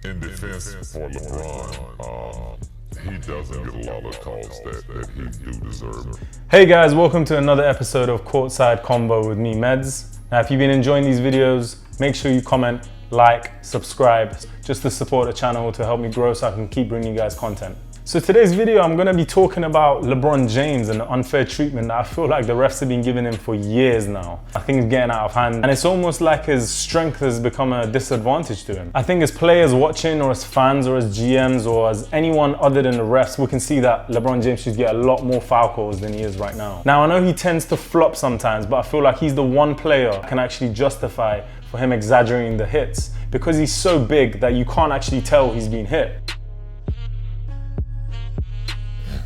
In defense for LeBron, he doesn't get a lot of calls that he do deserve. Hey guys, welcome to another episode of Courtside Convo with me, Meds. Now, if you've been enjoying these videos, make sure you comment, like, subscribe, just to support the channel to help me grow so I can keep bringing you guys content. So today's video, I'm gonna be talking about LeBron James and the unfair treatment that I feel like the refs have been giving him for years now. I think it's getting out of hand, and it's almost like his strength has become a disadvantage to him. I think as players watching, or as fans, or as GMs, or as anyone other than the refs, we can see that LeBron James should get a lot more foul calls than he is right now. Now, I know he tends to flop sometimes, but I feel like he's the one player that can actually justify for him exaggerating the hits, because he's so big that you can't actually tell he's been hit.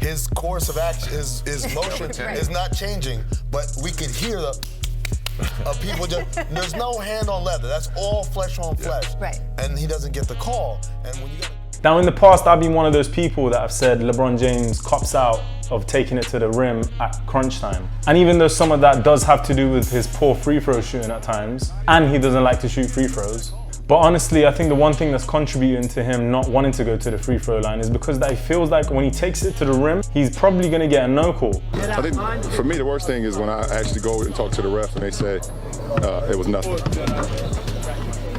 His course of action, his motion is not changing, but we could hear the people just, there's no hand on leather. That's all flesh on flesh. Right. And he doesn't get the call. And when you get Now, in the past, I've been one of those people that have said LeBron James cops out of taking it to the rim at crunch time. And even though some of that does have to do with his poor free throw shooting at times, and he doesn't like to shoot free throws, but honestly, I think the one thing that's contributing to him not wanting to go to the free throw line is because that he feels like when he takes it to the rim, he's probably gonna get a no call. I think for me, the worst thing is when I actually go and talk to the ref and they say it was nothing.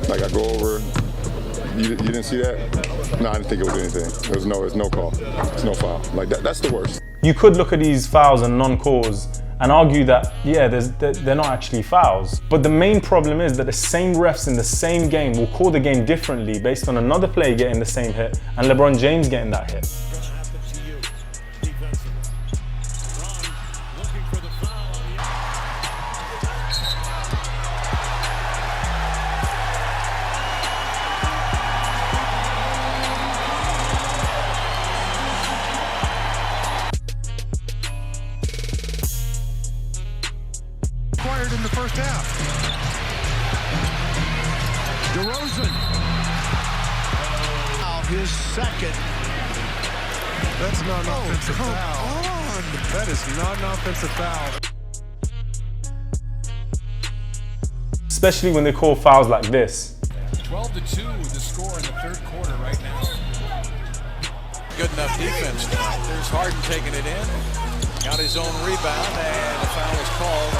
Like I go over, you didn't see that? No, I didn't think it was anything. There's no call. It's no foul. Like that's the worst. You could look at these fouls and non-calls and argue that, yeah, they're not actually fouls. But the main problem is that the same refs in the same game will call the game differently based on another player getting the same hit and LeBron James getting that hit. In the first half. DeRozan. His second. That's not an offensive foul. That is not an offensive foul. Especially when they call fouls like this. 12-2 the score in the third quarter right now. Good enough defense tonight. There's Harden taking it in. Got his own rebound, and the foul is called.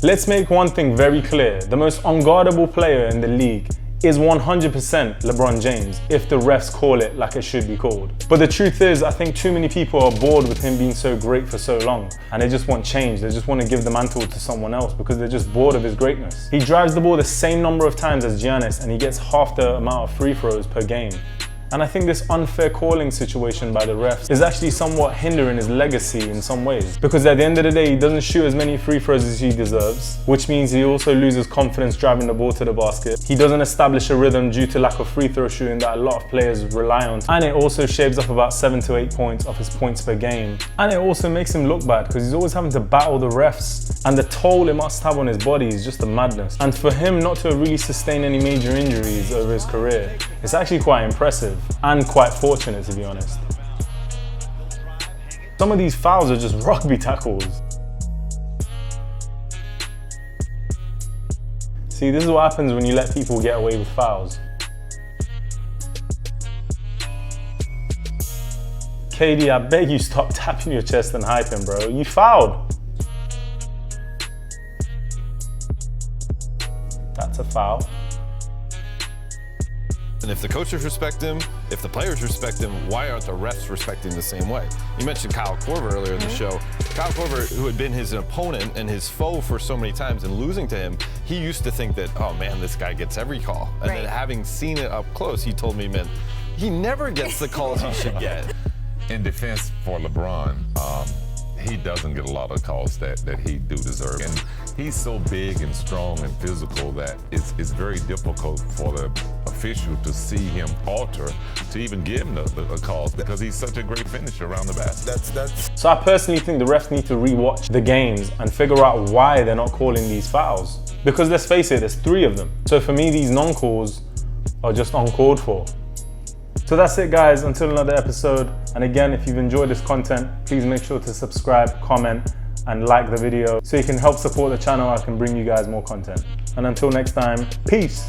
Let's make one thing very clear. The most unguardable player in the league is 100% LeBron James if the refs call it like it should be called. But the truth is, I think too many people are bored with him being so great for so long, and they just want change. They just want to give the mantle to someone else because they're just bored of his greatness. He drives the ball the same number of times as Giannis, and he gets half the amount of free throws per game. And I think this unfair calling situation by the refs is actually somewhat hindering his legacy in some ways. Because at the end of the day, he doesn't shoot as many free throws as he deserves, which means he also loses confidence driving the ball to the basket. He doesn't establish a rhythm due to lack of free throw shooting that a lot of players rely on. And it also shaves off about 7 to 8 points off his points per game. And it also makes him look bad because he's always having to battle the refs. And the toll it must have on his body is just a madness. And for him not to really sustain any major injuries over his career, it's actually quite impressive. And quite fortunate, to be honest. Some of these fouls are just rugby tackles. See, this is what happens when you let people get away with fouls. KD, I beg you stop tapping your chest and hyping, bro. You fouled. That's a foul. And if the coaches respect him, if the players respect him, why aren't the refs respecting the same way? You mentioned Kyle Korver earlier in the show. Kyle Korver, who had been his opponent and his foe for so many times and losing to him, he used to think that, oh man, this guy gets every call. And then having seen it up close, he told me, man, he never gets the calls he should get. In defense for LeBron, he doesn't get a lot of calls that he do deserve. And he's so big and strong and physical that it's very difficult for the official to see him falter to even give him the calls because he's such a great finisher around the basket. So I personally think the refs need to rewatch the games and figure out why they're not calling these fouls. Because let's face it, there's 3 of them. So for me, these non-calls are just uncalled for. So that's it, guys, until another episode. And again, if you've enjoyed this content, please make sure to subscribe, comment, and like the video so you can help support the channel. I can bring you guys more content. And until next time, peace.